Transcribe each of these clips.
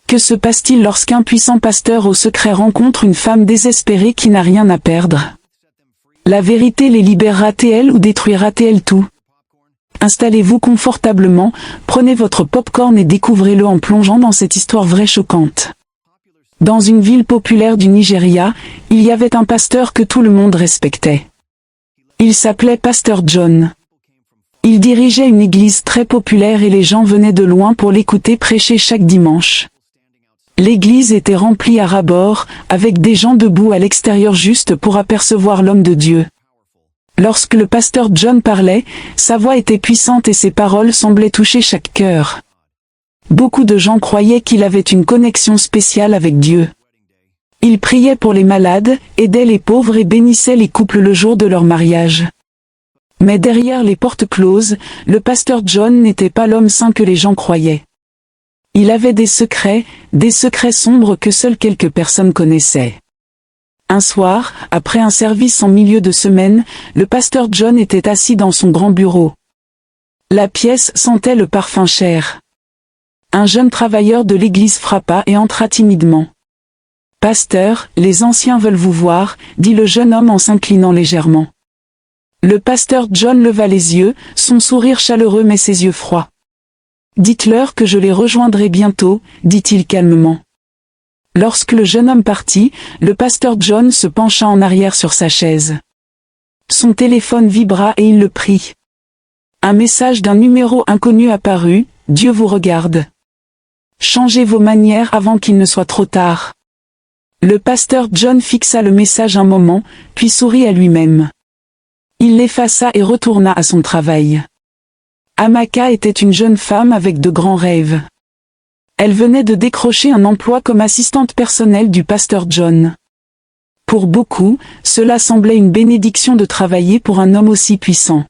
Que se passe-t-il lorsqu'un puissant pasteur au secret rencontre une femme désespérée qui n'a rien à perdre? La vérité les libérera-t-elle ou détruira-t-elle tout? Installez-vous confortablement, prenez votre pop-corn et découvrez-le en plongeant dans cette histoire vraie choquante. Dans une ville populaire du Nigeria, il y avait un pasteur que tout le monde respectait. Il s'appelait Pasteur John. Il dirigeait une église très populaire et les gens venaient de loin pour l'écouter prêcher chaque dimanche. L'église était remplie à ras-bord, avec des gens debout à l'extérieur juste pour apercevoir l'homme de Dieu. Lorsque le pasteur John parlait, sa voix était puissante et ses paroles semblaient toucher chaque cœur. Beaucoup de gens croyaient qu'il avait une connexion spéciale avec Dieu. Il priait pour les malades, aidait les pauvres et bénissait les couples le jour de leur mariage. Mais derrière les portes closes, le pasteur John n'était pas l'homme saint que les gens croyaient. Il avait des secrets sombres que seules quelques personnes connaissaient. Un soir, après un service en milieu de semaine, le pasteur John était assis dans son grand bureau. La pièce sentait le parfum cher. Un jeune travailleur de l'église frappa et entra timidement. « Pasteur, les anciens veulent vous voir », dit le jeune homme en s'inclinant légèrement. Le pasteur John leva les yeux, son sourire chaleureux mais ses yeux froids. « Dites-leur que je les rejoindrai bientôt », dit-il calmement. Lorsque le jeune homme partit, le pasteur John se pencha en arrière sur sa chaise. Son téléphone vibra et il le prit. Un message d'un numéro inconnu apparut, « Dieu vous regarde. Changez vos manières avant qu'il ne soit trop tard. » Le pasteur John fixa le message un moment, puis sourit à lui-même. Il l'effaça et retourna à son travail. Amaka était une jeune femme avec de grands rêves. Elle venait de décrocher un emploi comme assistante personnelle du pasteur John. Pour beaucoup, cela semblait une bénédiction de travailler pour un homme aussi puissant.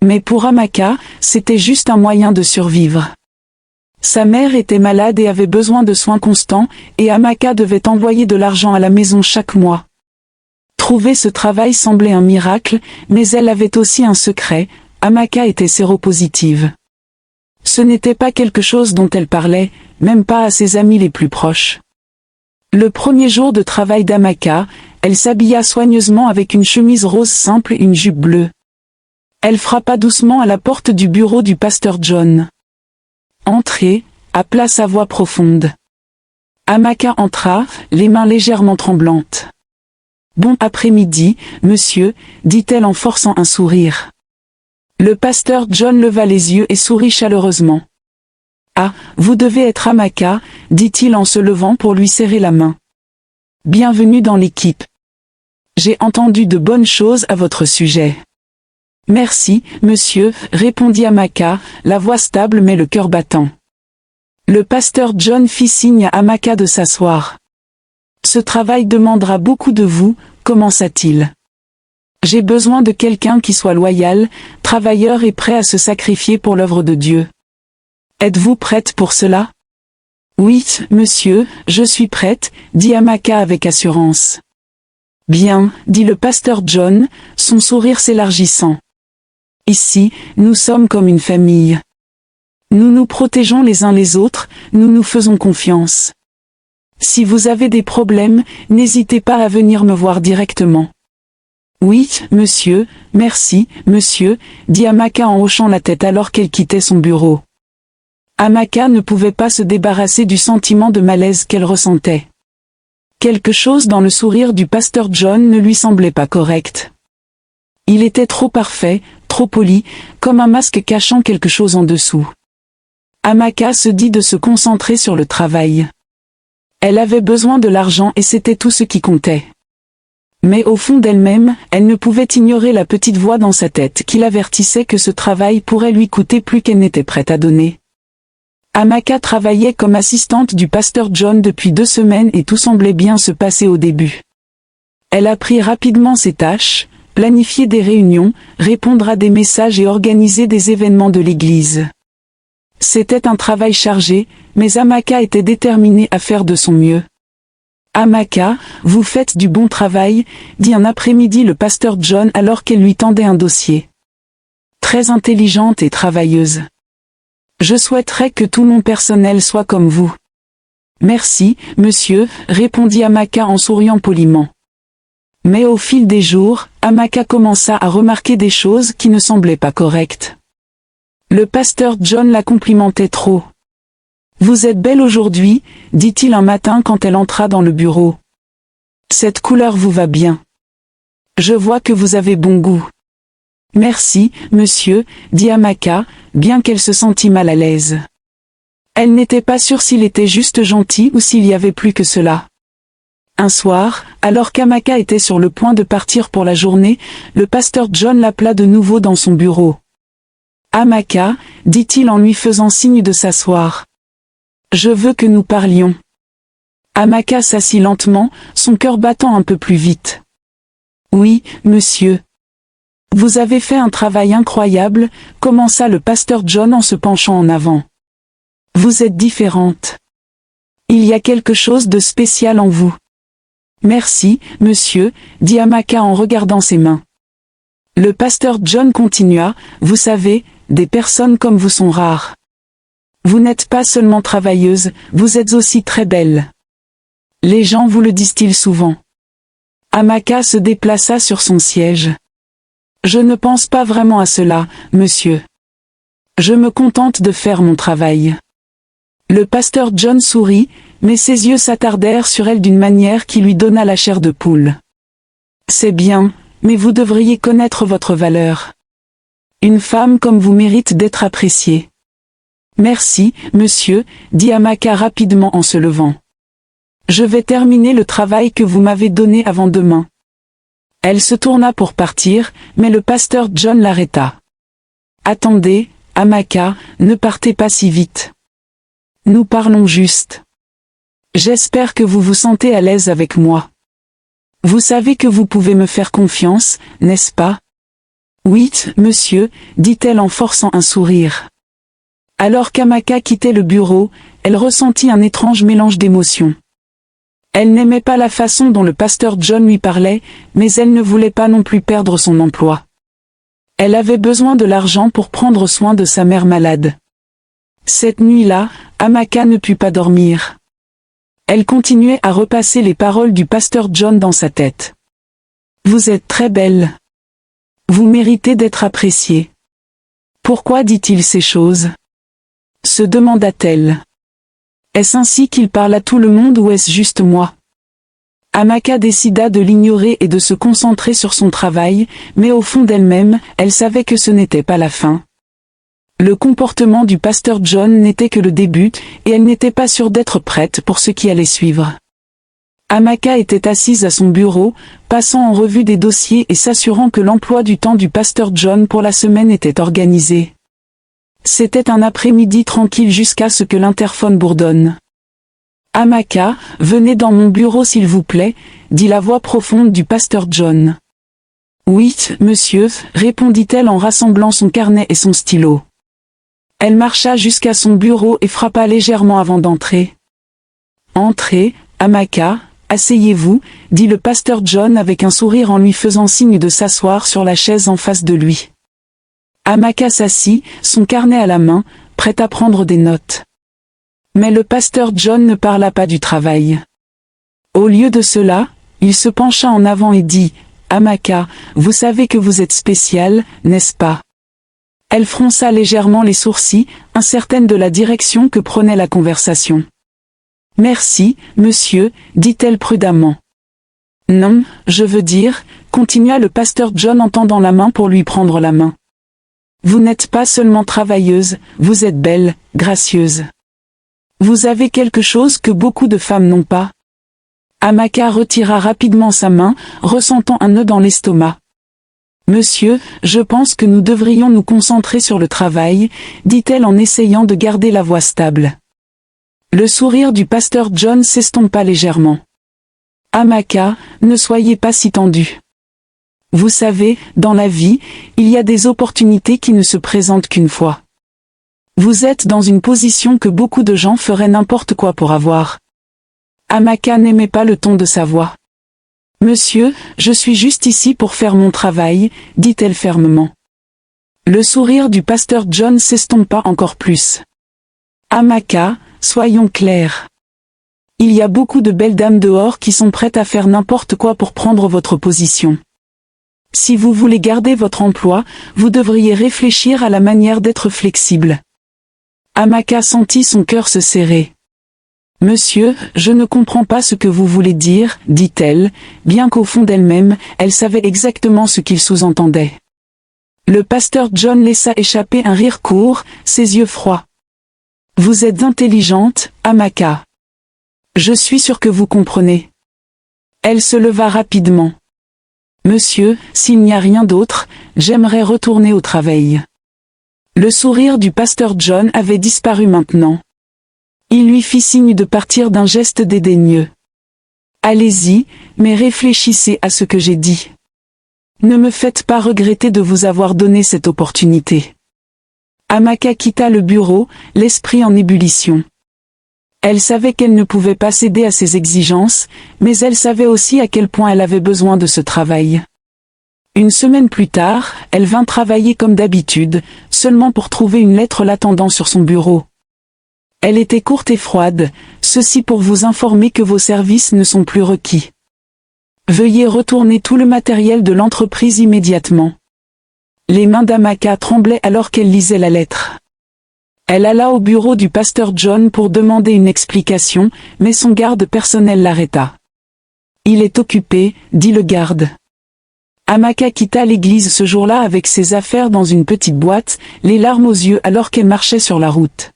Mais pour Amaka, c'était juste un moyen de survivre. Sa mère était malade et avait besoin de soins constants, et Amaka devait envoyer de l'argent à la maison chaque mois. Trouver ce travail semblait un miracle, mais elle avait aussi un secret. Amaka était séropositive. Ce n'était pas quelque chose dont elle parlait, même pas à ses amis les plus proches. Le premier jour de travail d'Amaka, elle s'habilla soigneusement avec une chemise rose simple et une jupe bleue. Elle frappa doucement à la porte du bureau du pasteur John. « Entrez », appela sa voix profonde. Amaka entra, les mains légèrement tremblantes. « Bon après-midi, monsieur », dit-elle en forçant un sourire. Le pasteur John leva les yeux et sourit chaleureusement. « Ah, vous devez être Amaka », dit-il en se levant pour lui serrer la main. « Bienvenue dans l'équipe. J'ai entendu de bonnes choses à votre sujet. »« Merci, monsieur », répondit Amaka, la voix stable mais le cœur battant. Le pasteur John fit signe à Amaka de s'asseoir. « Ce travail demandera beaucoup de vous », commença-t-il. J'ai besoin de quelqu'un qui soit loyal, travailleur et prêt à se sacrifier pour l'œuvre de Dieu. Êtes-vous prête pour cela? Oui, monsieur, je suis prête, dit Amaka avec assurance. Bien, dit le pasteur John, son sourire s'élargissant. Ici, nous sommes comme une famille. Nous nous protégeons les uns les autres, nous nous faisons confiance. Si vous avez des problèmes, n'hésitez pas à venir me voir directement. Oui, monsieur, merci, monsieur, dit Amaka en hochant la tête alors qu'elle quittait son bureau. Amaka ne pouvait pas se débarrasser du sentiment de malaise qu'elle ressentait. Quelque chose dans le sourire du pasteur John ne lui semblait pas correct. Il était trop parfait, trop poli, comme un masque cachant quelque chose en dessous. Amaka se dit de se concentrer sur le travail. Elle avait besoin de l'argent et c'était tout ce qui comptait. Mais au fond d'elle-même, elle ne pouvait ignorer la petite voix dans sa tête qui l'avertissait que ce travail pourrait lui coûter plus qu'elle n'était prête à donner. Amaka travaillait comme assistante du pasteur John depuis 2 semaines et tout semblait bien se passer au début. Elle apprit rapidement ses tâches, planifier des réunions, répondre à des messages et organiser des événements de l'église. C'était un travail chargé, mais Amaka était déterminée à faire de son mieux. « Amaka, vous faites du bon travail », dit un après-midi le pasteur John alors qu'elle lui tendait un dossier. « Très intelligente et travailleuse. Je souhaiterais que tout mon personnel soit comme vous. Merci, monsieur, répondit Amaka en souriant poliment. Mais au fil des jours, Amaka commença à remarquer des choses qui ne semblaient pas correctes. Le pasteur John la complimentait trop. « Vous êtes belle aujourd'hui », dit-il un matin quand elle entra dans le bureau. « Cette couleur vous va bien. Je vois que vous avez bon goût. » « Merci, monsieur, » dit Amaka, bien qu'elle se sentît mal à l'aise. Elle n'était pas sûre s'il était juste gentil ou s'il y avait plus que cela. Un soir, alors qu'Amaka était sur le point de partir pour la journée, le pasteur John l'appela de nouveau dans son bureau. « Amaka, » dit-il en lui faisant signe de s'asseoir. « Je veux que nous parlions. » Amaka s'assit lentement, son cœur battant un peu plus vite. « Oui, monsieur. » « Vous avez fait un travail incroyable, » commença le pasteur John en se penchant en avant. « Vous êtes différente. Il y a quelque chose de spécial en vous. »« Merci, monsieur, » dit Amaka en regardant ses mains. Le pasteur John continua, « Vous savez, des personnes comme vous sont rares. Vous n'êtes pas seulement travailleuse, vous êtes aussi très belle. Les gens vous le disent-ils souvent. » Amaka se déplaça sur son siège. « Je ne pense pas vraiment à cela, monsieur. Je me contente de faire mon travail. » Le pasteur John sourit, mais ses yeux s'attardèrent sur elle d'une manière qui lui donna la chair de poule. « C'est bien, mais vous devriez connaître votre valeur. Une femme comme vous mérite d'être appréciée. »« Merci, monsieur, » dit Amaka rapidement en se levant. « Je vais terminer le travail que vous m'avez donné avant demain. » Elle se tourna pour partir, mais le pasteur John l'arrêta. « Attendez, Amaka, ne partez pas si vite. Nous parlons juste. J'espère que vous vous sentez à l'aise avec moi. Vous savez que vous pouvez me faire confiance, n'est-ce pas? »« Oui, monsieur, » dit-elle en forçant un sourire. Alors qu'Amaka quittait le bureau, elle ressentit un étrange mélange d'émotions. Elle n'aimait pas la façon dont le pasteur John lui parlait, mais elle ne voulait pas non plus perdre son emploi. Elle avait besoin de l'argent pour prendre soin de sa mère malade. Cette nuit-là, Amaka ne put pas dormir. Elle continuait à repasser les paroles du pasteur John dans sa tête. « Vous êtes très belle. Vous méritez d'être appréciée. »« Pourquoi dit-il ces choses ?» se demanda-t-elle. Est-ce ainsi qu'il parle à tout le monde ou est-ce juste moi? Amaka décida de l'ignorer et de se concentrer sur son travail, mais au fond d'elle-même, elle savait que ce n'était pas la fin. Le comportement du pasteur John n'était que le début, et elle n'était pas sûre d'être prête pour ce qui allait suivre. Amaka était assise à son bureau, passant en revue des dossiers et s'assurant que l'emploi du temps du pasteur John pour la semaine était organisé. C'était un après-midi tranquille jusqu'à ce que l'interphone bourdonne. « Amaka, venez dans mon bureau s'il vous plaît, » dit la voix profonde du pasteur John. « Oui, monsieur, » répondit-elle en rassemblant son carnet et son stylo. Elle marcha jusqu'à son bureau et frappa légèrement avant d'entrer. « Entrez, Amaka, asseyez-vous, » dit le pasteur John avec un sourire en lui faisant signe de s'asseoir sur la chaise en face de lui. Amaka s'assit, son carnet à la main, prête à prendre des notes. Mais le pasteur John ne parla pas du travail. Au lieu de cela, il se pencha en avant et dit « Amaka, vous savez que vous êtes spéciale, n'est-ce pas ?» Elle fronça légèrement les sourcils, incertaine de la direction que prenait la conversation. « Merci, monsieur, » dit-elle prudemment. « Non, je veux dire, » continua le pasteur John en tendant la main pour lui prendre la main. Vous n'êtes pas seulement travailleuse, vous êtes belle, gracieuse. Vous avez quelque chose que beaucoup de femmes n'ont pas. Amaka retira rapidement sa main, ressentant un nœud dans l'estomac. Monsieur, je pense que nous devrions nous concentrer sur le travail, dit-elle en essayant de garder la voix stable. Le sourire du pasteur John s'estompa légèrement. Amaka, ne soyez pas si tendue. Vous savez, dans la vie, il y a des opportunités qui ne se présentent qu'une fois. Vous êtes dans une position que beaucoup de gens feraient n'importe quoi pour avoir. Amaka n'aimait pas le ton de sa voix. Monsieur, je suis juste ici pour faire mon travail, dit-elle fermement. Le sourire du pasteur John s'estompa encore plus. Amaka, soyons clairs. Il y a beaucoup de belles dames dehors qui sont prêtes à faire n'importe quoi pour prendre votre position. Si vous voulez garder votre emploi, vous devriez réfléchir à la manière d'être flexible. Amaka sentit son cœur se serrer. Monsieur, je ne comprends pas ce que vous voulez dire, dit-elle, bien qu'au fond d'elle-même, elle savait exactement ce qu'il sous-entendait. Le pasteur John laissa échapper un rire court, ses yeux froids. Vous êtes intelligente, Amaka. Je suis sûr que vous comprenez. Elle se leva rapidement. Monsieur, s'il n'y a rien d'autre, j'aimerais retourner au travail. Le sourire du pasteur John avait disparu maintenant. Il lui fit signe de partir d'un geste dédaigneux. Allez-y, mais réfléchissez à ce que j'ai dit. Ne me faites pas regretter de vous avoir donné cette opportunité. Amaka quitta le bureau, l'esprit en ébullition. Elle savait qu'elle ne pouvait pas céder à ses exigences, mais elle savait aussi à quel point elle avait besoin de ce travail. Une semaine plus tard, elle vint travailler comme d'habitude, seulement pour trouver une lettre l'attendant sur son bureau. Elle était courte et froide, ceci pour vous informer que vos services ne sont plus requis. Veuillez retourner tout le matériel de l'entreprise immédiatement. Les mains d'Amaka tremblaient alors qu'elle lisait la lettre. Elle alla au bureau du pasteur John pour demander une explication, mais son garde personnel l'arrêta. Il est occupé, dit le garde. Amaka quitta l'église ce jour-là avec ses affaires dans une petite boîte, les larmes aux yeux alors qu'elle marchait sur la route.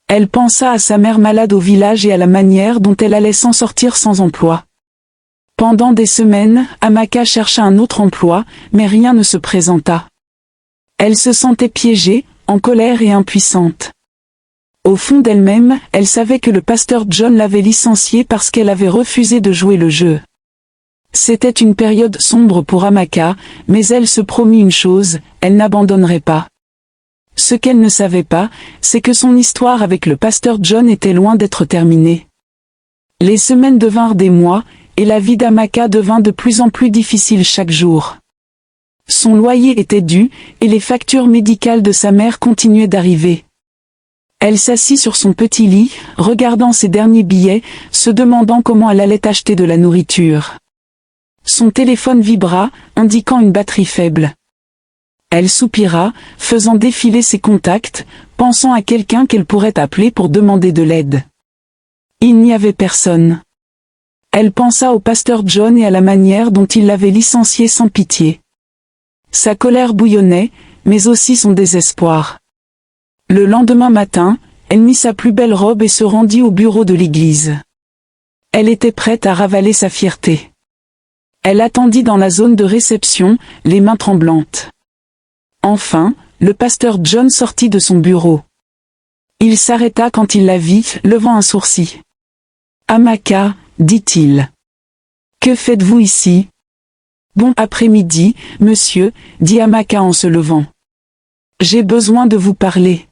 Elle pensa à sa mère malade au village et à la manière dont elle allait s'en sortir sans emploi. Pendant des semaines, Amaka chercha un autre emploi, mais rien ne se présenta. Elle se sentait piégée, en colère et impuissante. Au fond d'elle-même, elle savait que le pasteur John l'avait licenciée parce qu'elle avait refusé de jouer le jeu. C'était une période sombre pour Amaka, mais elle se promit une chose, elle n'abandonnerait pas. Ce qu'elle ne savait pas, c'est que son histoire avec le pasteur John était loin d'être terminée. Les semaines devinrent des mois, et la vie d'Amaka devint de plus en plus difficile chaque jour. Son loyer était dû, et les factures médicales de sa mère continuaient d'arriver. Elle s'assit sur son petit lit, regardant ses derniers billets, se demandant comment elle allait acheter de la nourriture. Son téléphone vibra, indiquant une batterie faible. Elle soupira, faisant défiler ses contacts, pensant à quelqu'un qu'elle pourrait appeler pour demander de l'aide. Il n'y avait personne. Elle pensa au pasteur John et à la manière dont il l'avait licenciée sans pitié. Sa colère bouillonnait, mais aussi son désespoir. Le lendemain matin, elle mit sa plus belle robe et se rendit au bureau de l'église. Elle était prête à ravaler sa fierté. Elle attendit dans la zone de réception, les mains tremblantes. Enfin, le pasteur John sortit de son bureau. Il s'arrêta quand il la vit, levant un sourcil. « Amaka, dit-il. Que faites-vous ici ? » « Bon après-midi, monsieur, dit Amaka en se levant. J'ai besoin de vous parler.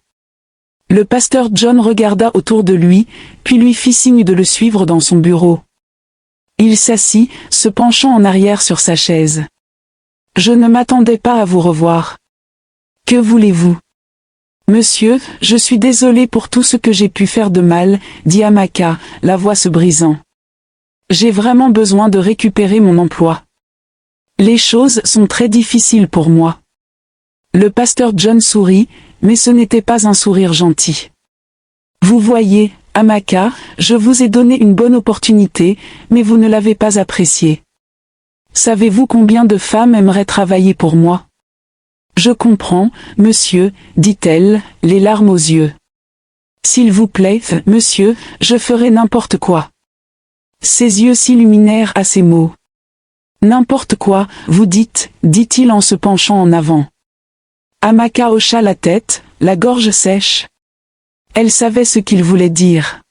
Le pasteur John regarda autour de lui, puis lui fit signe de le suivre dans son bureau. Il s'assit, se penchant en arrière sur sa chaise. Je ne m'attendais pas à vous revoir. Que voulez-vous ? Monsieur, je suis désolé pour tout ce que j'ai pu faire de mal, dit Amaka, la voix se brisant. J'ai vraiment besoin de récupérer mon emploi. Les choses sont très difficiles pour moi. Le pasteur John sourit, mais ce n'était pas un sourire gentil. Vous voyez, Amaka, je vous ai donné une bonne opportunité, mais vous ne l'avez pas appréciée. Savez-vous combien de femmes aimeraient travailler pour moi ? Je comprends, monsieur, dit-elle, les larmes aux yeux. S'il vous plaît, monsieur, je ferai n'importe quoi. Ses yeux s'illuminèrent à ces mots. N'importe quoi, vous dites, dit-il en se penchant en avant. Amaka hocha la tête, la gorge sèche. Elle savait ce qu'il voulait dire.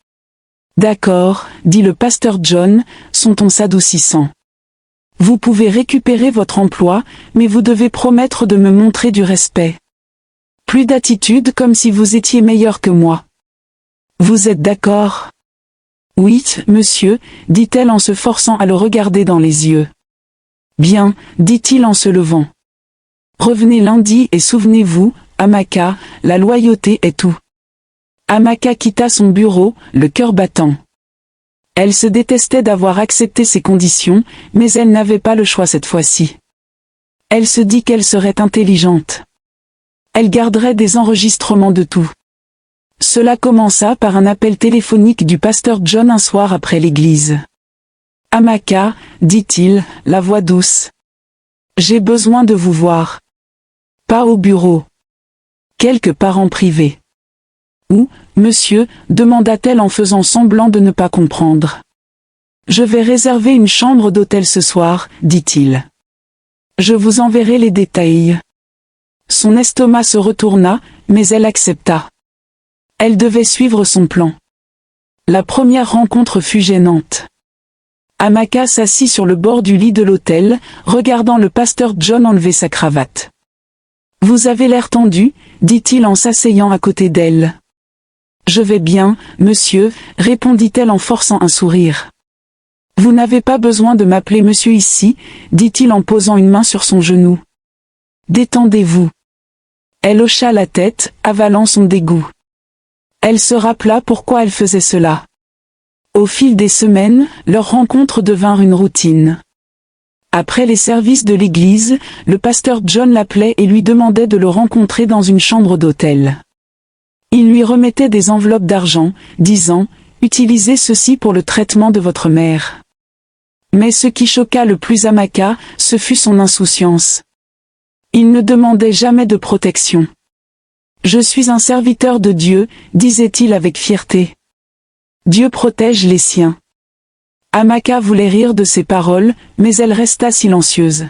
D'accord, dit le pasteur John, son ton s'adoucissant. Vous pouvez récupérer votre emploi, mais vous devez promettre de me montrer du respect. Plus d'attitude comme si vous étiez meilleur que moi. Vous êtes d'accord ? Oui, monsieur, dit-elle en se forçant à le regarder dans les yeux. Bien, dit-il en se levant. Revenez lundi et souvenez-vous, Amaka, la loyauté est tout. Amaka quitta son bureau, le cœur battant. Elle se détestait d'avoir accepté ces conditions, mais elle n'avait pas le choix cette fois-ci. Elle se dit qu'elle serait intelligente. Elle garderait des enregistrements de tout. Cela commença par un appel téléphonique du pasteur John un soir après l'église. « Amaka, dit-il, la voix douce. J'ai besoin de vous voir. Pas au bureau. Quelque part en privé. » « Où, monsieur ?» demanda-t-elle en faisant semblant de ne pas comprendre. « Je vais réserver une chambre d'hôtel ce soir, dit-il. Je vous enverrai les détails. » Son estomac se retourna, mais elle accepta. Elle devait suivre son plan. La première rencontre fut gênante. Amaka s'assit sur le bord du lit de l'hôtel, regardant le pasteur John enlever sa cravate. « Vous avez l'air tendu, dit-il en s'asseyant à côté d'elle. « Je vais bien, monsieur, répondit-elle en forçant un sourire. « Vous n'avez pas besoin de m'appeler monsieur ici, dit-il en posant une main sur son genou. « Détendez-vous. » Elle hocha la tête, avalant son dégoût. Elle se rappela pourquoi elle faisait cela. Au fil des semaines, leurs rencontres devinrent une routine. Après les services de l'église, le pasteur John l'appelait et lui demandait de le rencontrer dans une chambre d'hôtel. Il lui remettait des enveloppes d'argent, disant « Utilisez ceci pour le traitement de votre mère. » Mais ce qui choqua le plus Amaka, ce fut son insouciance. Il ne demandait jamais de protection. « Je suis un serviteur de Dieu, disait-il avec fierté. Dieu protège les siens. » Amaka voulait rire de ces paroles, mais elle resta silencieuse.